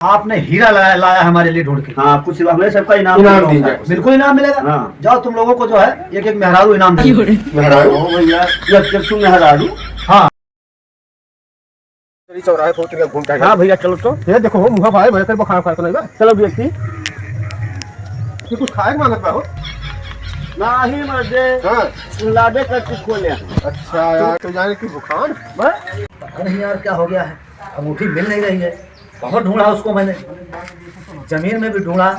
आपने हीरा लाया हमारे लिए ढूंढ के। हाँ, कुछ हमें सबका इनाम दीजिए। बिल्कुल इनाम मिलेगा। हाँ। जाओ तुम लोगों को जो है एक एक मेहरारू इनाम दीजिए। मेहरारू भैया, जब तुम मेहरारू। हाँ चौराहे को घूमता है। हाँ भैया चलो तो ये देखो हो मुहा भाई भैया तेरे खाना खाया तो नहीं बा। चलो व्यक्ति ये कुछ खाए मांगत बा हो। नहीं मर्दे। हां लादे कर कुछ खोले। अच्छा यार तो जाने की बुखार पता नहीं यार क्या हो गया है, अंगूठी मिल नहीं रही है। बहुत ढूंढा उसको मैंने, जमीन में भी ढूंढा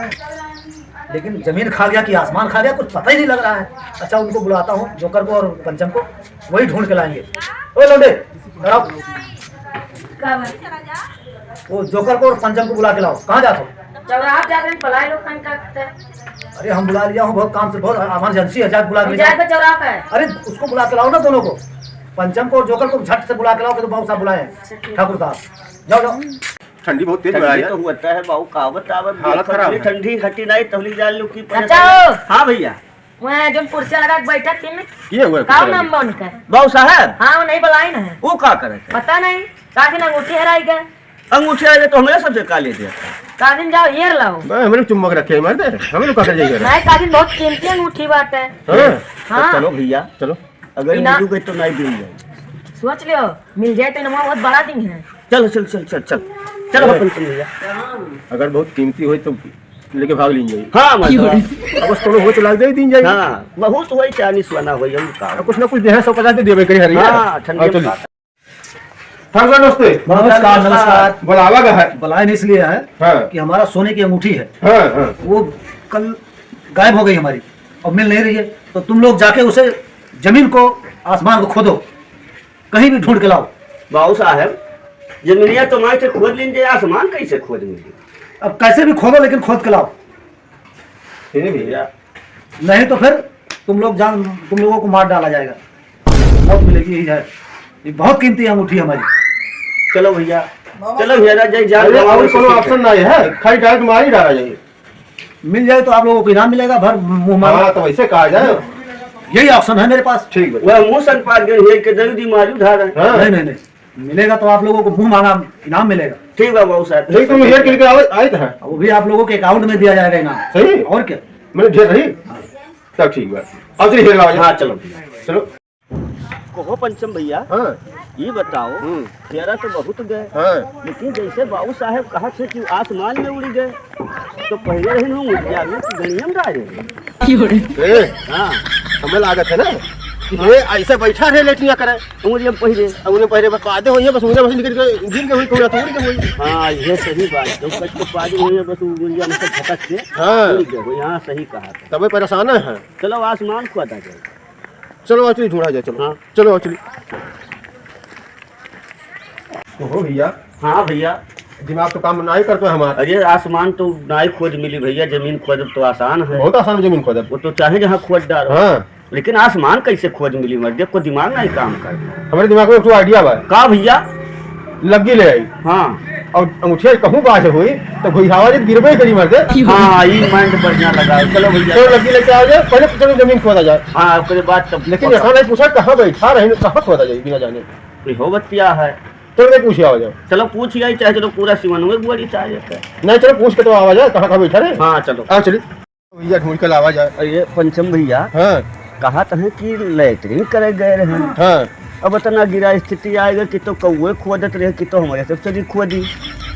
लेकिन जमीन खा गया कि आसमान खा गया कुछ पता ही नहीं लग रहा है। अच्छा उनको बुलाता हूँ, जोकर को और पंचम को, वही ढूंढ के लाएंगे। ओ लौंडे कराओ, वो जोकर को और पंचम को बुला के लाओ। कहाँ जाते हो? चौराहा जा रहे हैं, पलाए लोग खान करते हैं। अरे हम बुला लिया हूँ, बहुत काम से, बहुत इमरजेंसी है, जा बुला के जाए तो चौराहा पे। अरे उसको बुला के लाओ ना, दोनों को, पंचम को और जोकर को झट से बुला के लाओ कि तो बाबू साहब बुलाए ठाकुर साहब। जाओ जाओ। ठंडी बहुत तेज हो रही है तो होता है बाबू कावत आवत हालत खराब है। ठंडी हटी नहीं तबली जान लो की अच्छा हाँ भैया वहाँ जो कुर्सी लगा के बैठा थी ना, ये हुआ का नाम बा उनका? बाबू साहब। हाँ वो नहीं बुलाई ना, वो का करे थे? पता नहीं। कादिन अंगूठी हराई गए, अंगूठी आ गए तो हमें सबसे काले दिया। कादिन जाओ हियर लाओ। भाई हमें चुम्बक रखे हैं मर्दे, हमें लोग का कर जाइए। नहीं कादिन बहुत कीमती अंगूठी बात है। हां हाँ चलो भैया चलो अगर बिना- मिलू गए तो नहीं मिल जाए। सोच लियो, मिल जाए तो नवा बहुत बड़ा दिन है। चलो चल चल चल चल चलो पंचम भैया। अगर बहुत कीमती हो तो लेके भाग लीजिए। हाँ बस थोड़ा हो तो लाग दे दीन जाइए। हाँ बहुत हुई चालीस वाला हुई हम का। कुछ ना कुछ देहे 150 दे देबे करी हरी। हाँ ठंडी में बात। हाँ नमस्ते। नमस्कार नमस्कार। बुलावा का है। बुलाए नहीं इसलिए है हाँ कि हमारा सोने की अंगूठी है, हाँ हाँ वो कल गायब हो गई हमारी और मिल नहीं रही है। तो तुम लोग जाके उसे जमीन को आसमान को खोदो, कहीं भी ढूंढ के लाओ। बाबू साहब जमीनिया तो मार से खोद लीजिए, आसमान कैसे खोद लीजिए? अब कैसे भी खोदो लेकिन खोद के लाओ, भैया नहीं तो फिर तुम लोगों को मार डाला जाएगा, मौत मिलेगी। यही है, ये बहुत कीमती अंगूठी है हमारी। चलो भैया चलो भैया जय जान अरे और कोनो ऑप्शन नहीं है, खाली डायरेक्ट मार ही डाला जाइए। मिल जाए तो आप लोगों को इनाम मिलेगा, भर मुंह मारो। हाँ तो वैसे कहा जाए, यही ऑप्शन है मेरे पास। ठीक है। वह मुंह सन पार गए के जल्दी मारू धार। हाँ नहीं नहीं नहीं, मिलेगा तो आप लोगों को मुंह मांगा इनाम मिलेगा। ठीक है बाबू साहब। नहीं तुम हेयर के लिए आए थे। वो भी आप लोगों के अकाउंट में दिया जाएगा इनाम। सही और क्या, मैंने ढेर रही तब ठीक है। अब चलिए हेयर लाओ। हाँ चलो भैया चलो। कहो पंचम भैया हाँ ये बताओ तेरा तो बहुत गए, हाँ लेकिन जैसे बाबू साहब कहा थे कि आसमान में उड़ गए तो पहले रहे हूँ गणियम डाले। हाँ हमें लागत है ना कि ये ऐसे बैठा रहे लेटिया करे उंगलियां पहले। अब उन्हें पहले बस पादे होइए, बस उन्हें बस निकल के गिर के हुई कोई थोड़ी के हुई। हाँ ये सही बात है, कच को पाजी हुई है बस उंगलियां में से झटक से हाँ उड़ गए। वो यहाँ सही कहा था। तब परेशान है। चलो आसमान को आता जाए। चलो एक्चुअली ढूंढा जाए। चलो हाँ चलो एक्चुअली। हो भैया। हाँ भैया दिमाग तो काम नहीं करते हमारा। अरे आसमान तो नाई खोज मिली भैया, जमीन खोज तो आसान है, बहुत आसान जमीन खोदा। वो तो चाहे जहाँ खोज डालो। हाँ लेकिन आसमान कैसे खोज मिली मर्दे को दिमाग नहीं काम कर। हमारे दिमाग में एक आइडिया बा, का भैया? लगी ले आई हाँ और अंगूठिया कहूँ बात हुई तो कोई हवा गिरबे करी मर दे। हाँ ये माइंड बढ़िया लगा। चलो भैया तो लगी लेके आ जाए, पहले चलो जमीन खोदा जाए। हाँ उसके बाद तब लेकिन ऐसा नहीं पूछा कहाँ बैठा रहे, कहाँ खोदा जाए बिना जाने। हो बतिया है। चलो नहीं पूछिए आ जाओ। चलो पूछ गई चाहे, चलो पूरा सीवन में बुआरी चाहिए। नहीं चलो पूछ के तो आवाज है कहाँ बैठा रहे। हाँ चलो हाँ चलिए भैया ढूंढ कर आवाज आए। अरे पंचम भैया हाँ कहा था कि लैटरिन करे गए रहे। हाँ अब इतना गिरा स्थिति आएगा कि तो कौए खोदत रहे कि तो हमारे सब चली खोदी।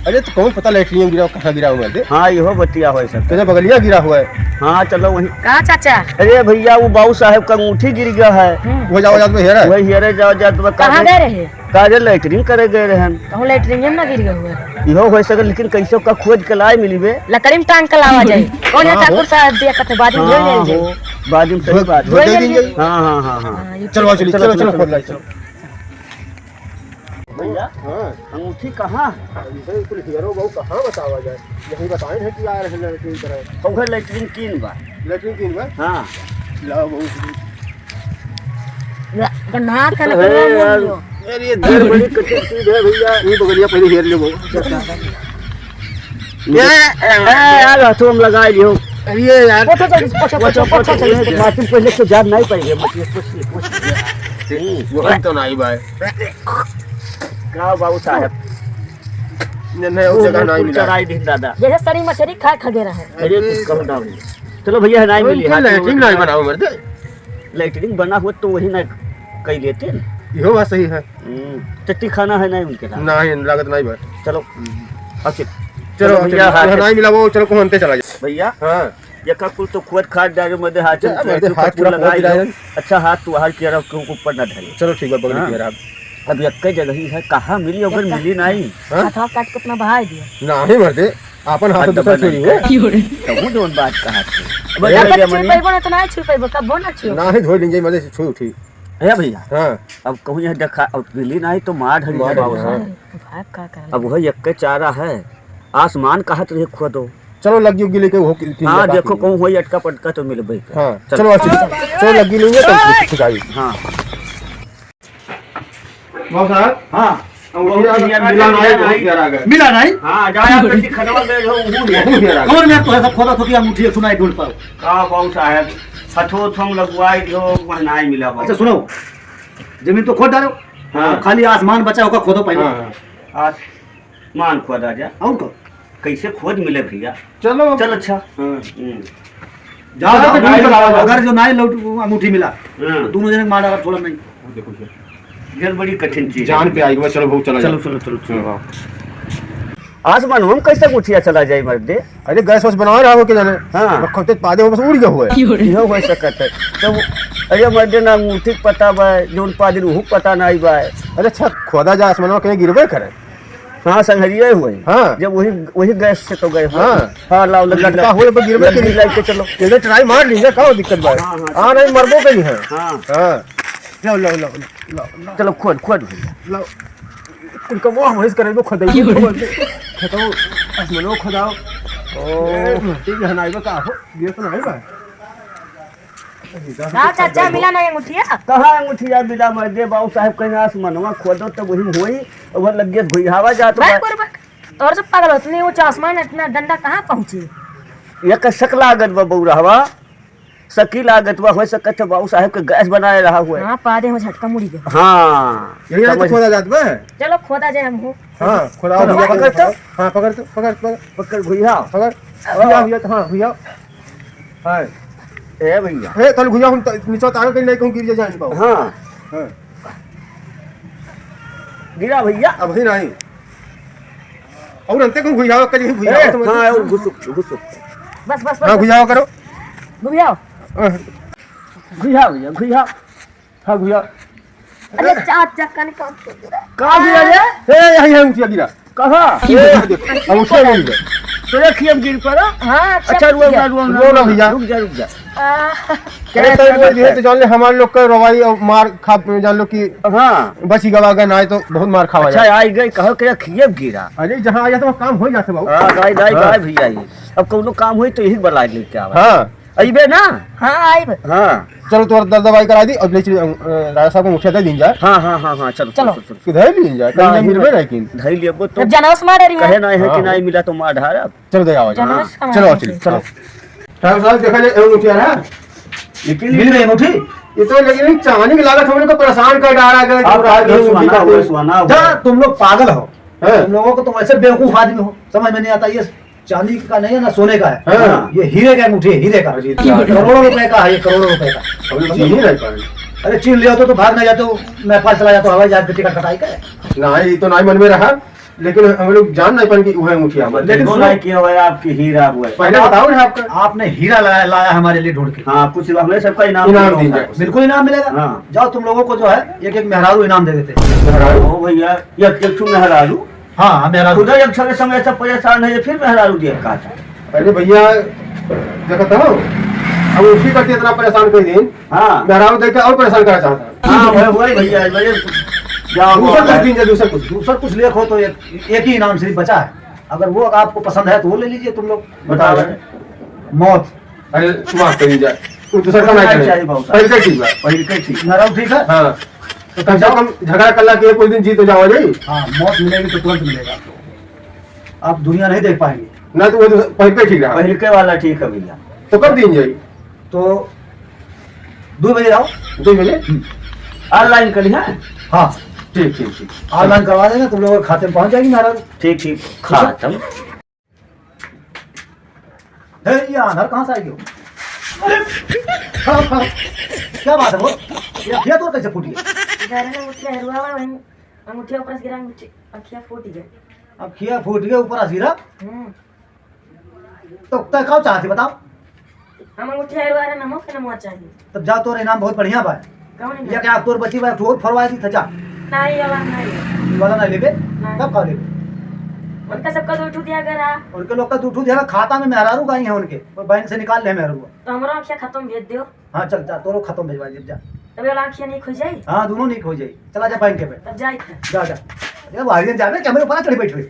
अरे तो कौन पता लेटरिन गिरा कहाँ गिरा हुआ है। हाँ यो बतिया हो सब। तेरे बगलिया गिरा हुआ है। हाँ चलो वही। कहा चाचा? अरे भैया वो बाबू साहब का अंगूठी गिर गया है। वो जाओ जाओ हेरा वही हेरे जाओ जाओ कहाँ गए रहे? काजे लैटरिन करे गए रहे। कहूँ लेटरिन में ना गिर गए हुए। इहो हो सके, लेकिन कैसे का खोज के लाए मिली बे। लकड़ी में टांग के लावा जाए। कौन है ठाकुर साहब दिया कथे बाद में हाँ ले हो बाद में सही बात। धो दे देंगे। हाँ हाँ हाँ हाँ चलो चलिए चलो चलो खोद लाई चलो। भैया हाँ अंगूठी कहाँ? हीरो बहु कहाँ बतावा जाए, यही बताए है कि आ रहे लैटरिन तरह। उधर लैटरिन किन बा। लैटरिन किन बा। हाँ लाओ बहु। गन्ना खाने अरे ये देर बड़ी कच्ची चीज है भैया। ये बगलिया पहले हेर ले बहु। यार हाथों में लगा लियो। अरे यार माटी पहले तो जान नहीं पाएंगे। वो तो नहीं भाई। क्या बाबू साहब नहीं उस जगह नहीं मिला। चराई दिन दादा। जैसे सरी मछली खा खगे रहे अरे कुछ कम दाम नहीं। चलो भैया नहीं मिली ठीक नहीं बनाओ मर्दे। लेटरिन बना हुआ तो वही ना कई लेते हैं। यो बात सही है। टट्टी खाना है नहीं उनके साथ। नहीं लागत नहीं बट। चलो अच्छा चलो भैया नहीं मिला वो चलो कोहनते चला जाए भैया। हाँ यका कुल तो खुद खाद डाले मध्य हाथ हाथ पूरा लगाई। अच्छा हाथ तो हाथ किया रहो ऊपर ना ढले। चलो ठीक है पकड़ के आप अब एक जगह ही है कहाँ मिली अगर मिली नहीं हाथ काट के अपना बहा दिया नहीं मर्दे अपन हाथ दूसरा चोरी हो तो वो बात कहा थी छुई पैबो ना तो नहीं छुई पैबो कब ना छुई नहीं धोई लीजिए मजे से छुई उठी है भैया। हाँ अब कहूँ यहाँ देखा अब मिली नहीं तो मार ढली है बाबू साहब। भाग का कर अब वही एक चारा है आसमान कहा तो खोदो। चलो लगी गिले के हो हाँ देखो कहूँ वही अटका पटका तो मिल भाई। हाँ चलो चलो लगी लेंगे तो ठिकाई। हाँ बाबू साहब हाँ मिला नहीं हाँ जाया करती खड़वा गए हो कौन मैं तो ऐसा खोदा तो कि हम मुठिए सुनाई ढूंढ पाओ। हाँ बाबू साहब हथो थम लगवाई जो वह नहीं मिला। अच्छा सुनो जमीन तो खोद डालो। हाँ। खाली आसमान बचा होगा खोदो पहले। आसमान खोदा जा और को कैसे खोज मिले भैया। चलो चल अच्छा जाओ जाओ ढूंढ कर आओ। अगर जो नहीं लौट अंगूठी मिला हाँ। दोनों जने मार डाला थोड़ा नहीं। ये बड़ी कठिन चीज जान पे आई चलो बहुत चला चलो चलो चलो चलो आसमान हम कैसे उठिया चला जाए मर्दे। अरे गैस वैस बना रहा हो के जाने। हाँ। रखते पादे वो बस उड़ गया हुआ है। यह हो सकता है तो अरे मर्दे ना अंगूठी पता बा जोन पादिन वो पता नहीं बा। अरे अच्छा खोदा जा आसमान कहीं गिरबे करे। हाँ संघरिया हुए। हाँ जब वही गैस से तो गए। हाँ हाँ लाओ लड़का हुए पर गिरबे के लेके चलो इधर ट्राई मार लीजिए क्या दिक्कत बा। हाँ, हाँ, हाँ नहीं मरबो कहीं है। हाँ हाँ लो लो लो लो चलो खोद खोद भैया। लो उनका वो हम करे वो खोदाई खतो आसमान खोदाओ। ओ ठीक है ना का हो ये तो नहीं बा। ना चाचा मिला नहीं अंगूठिया कहाँ अंगूठिया मिला मर्दे बाबू साहब कहीं आसमानवा खोदो तो वही हुई वह लग गया भुइहावा जात भाई पर और सब पागल होते नहीं वो आसमान इतना डंडा कहाँ पहुंची। एक शक लागत बा बौरावा सकी लागत बा हो सकत है बाबू साहब के गैस बनाए रहा हुआ है। हाँ पादे में झटका मुड़ी गया। हाँ यही तो खोदा जात बा। चलो खोदा जाए हम हो। हाँ खोदाओ भैया पकड़ तो। हाँ पकड़ तो पकड़ पकड़ भुइहा पकड़ भैया भैया हाँ भैया हाँ ए भैया हे तल भैया हम नीचे तार कहीं नहीं कहूं गिर जाए पाओ। हाँ हाँ गिरा भैया अब ही नहीं और अंते कहूं भैया कहीं भैया हाँ और घुसुक घुसुक हाँ बस बस बस भैया करो भैया घुइहा भैया घुइहा। हाँ भैया अरे चाचा का निकाल कहाँ गिरा रे हे यही है ऊंचिया गिरा कहाँ अब उसके मिल गए तो देखिए अब गिर पड़ा। हाँ अच्छा रुक जा रो ना भैया रुक जा क्या तो जान ले हमारे लोग का रवाई और मार खा जान लो कि हाँ बस ही गवा गए ना तो बहुत मार खावा अच्छा जाए। आई गई कहो के खिए गिरा। अरे जहाँ आ जाता वो काम हो जाता बाबू। हाँ गाय गाय गाय भैया ये अब कोनो काम हुई तो यही बला लेके आवा। हाँ अइबे ना। हाँ आई भाई हाँ चलो तो दर्द दवाई करा दी और ले राजा साहब को मुखिया दे दिन जाए। हाँ हाँ हाँ हाँ चलो चलो चलो किधर ली जाए कहीं नहीं मिलबे लेकिन धई लेबो तो जब जनवस मार रही कहे है ना है कि हाँ। नहीं मिला तो मार ढारा। चलो दे आओ जनवस का चलो मार चलो रही चलो साहब साहब देखा जाए मुखिया है लेकिन मिल गई अंगूठी। ये तो लेकिन चांदी की लागत हमने को परेशान कर डाला गया। जा तुम लोग पागल हो। हाँ। तुम लोगों को तुम ऐसे बेवकूफ आदमी हो समझ में नहीं आता। ये चांदी का नहीं है ना सोने का है। हाँ। ये हीरे का अंगूठी है हीरे का करोड़ों रुपए का है ये करोड़ों रुपए का। हम चीन ही नहीं पाए अरे चीन ले तो भाग नहीं जाते हो नेपाल चला जाते हो हवाई जहाज पे टिकट कटाई का नहीं तो नहीं मन में रहा लेकिन हम लोग जान नहीं पाए कि वह मुखिया लेकिन सुना किया हुआ आपकी हीरा हुआ। पहले बताओ ना आपका आपने हीरा लाया हमारे लिए ढूंढ के। हाँ कुछ हमें सबका इनाम इनाम दीजिए। बिल्कुल इनाम मिलेगा। हाँ। जाओ तुम लोगों को जो है एक एक मेहरारू इनाम दे देते। ओ भैया एक मेहरारू। हाँ मेहरारू खुदा एक समय समय से परेशान है फिर मेहरारू दिया कहा था। पहले भैया देखता हो अब उसी करके इतना परेशान कर दिन। हाँ मेहरारू देख के और परेशान करना चाहता हाँ वही भैया दूसरा कुछ लेख हो तो एक ही इनाम सिर्फ बचा है। अगर वो आपको पसंद है तो वो ले लीजिए तुम लोग। बता मौत। अरे माफ कर दीजिए दूसरा का नहीं चाहिए पहले का ठीक है पहले के ठीक। मेहरारू ठीक है। हाँ तो कम से कम झगड़ा कर ला के कुछ दिन जीत हो जाओ जी। हाँ मौत मिलेगी तो तुरंत मिलेगा। आप दुनिया नहीं देख पाएंगे। ना तो वो तो पहले का ठीक रहा पहले के वाला ठीक है भैया। तो कब दिन जाएगी तो 2 बजे आओ। 2 बजे ऑनलाइन करी है। हाँ ठीक ठीक ठीक ऑनलाइन करवा देंगे, तुम लोगों के खाते में पहुंच जाएगी मेहरारू। ठीक ठीक खत्म। है ये आधार कहाँ से आएगी वो? अरे खड़ा हो, खड़ा हो। क्या बात है वो? ये अखिया तो कैसे फूटी है? घर में मुठिया हरवा हुआ वहीं अंगूठिया ऊपर से गिरा, अखियाँ फूट गई। अखिया फूट गई ऊपर असीरा, हम्म, तो तय कब चाहती बताओ? हम अंगूठिया हरवा रहे, नमक के नमक चाहिए। तब जा, तोर इनाम बहुत बढ़िया बा। कौन है? ये क्या तोर बची बा ठोर फरवाई थी, जा नहीं वाला नहीं, वाला नहीं लेबे, नहीं। कब का लेबे? उनका सबका दूध दिया करा, उनके लोग का दूठू दिया खाता में मेहरारू गई है उनके, और बैंक से निकाल ले मेहरारू। तो हमारा अखियाँ खत्म भेज दियो, हाँ चल जा, तोरो खत्म भेजवा दे जा। तभी वाला अखियाँ नहीं खुल जाई। हाँ दोनों नहीं हो जाए, चला जा बैंक पे, तब जाए थे। जा जा। ये बाहर जाने क्या मेरे ऊपर चढ़ी बैठी हुई।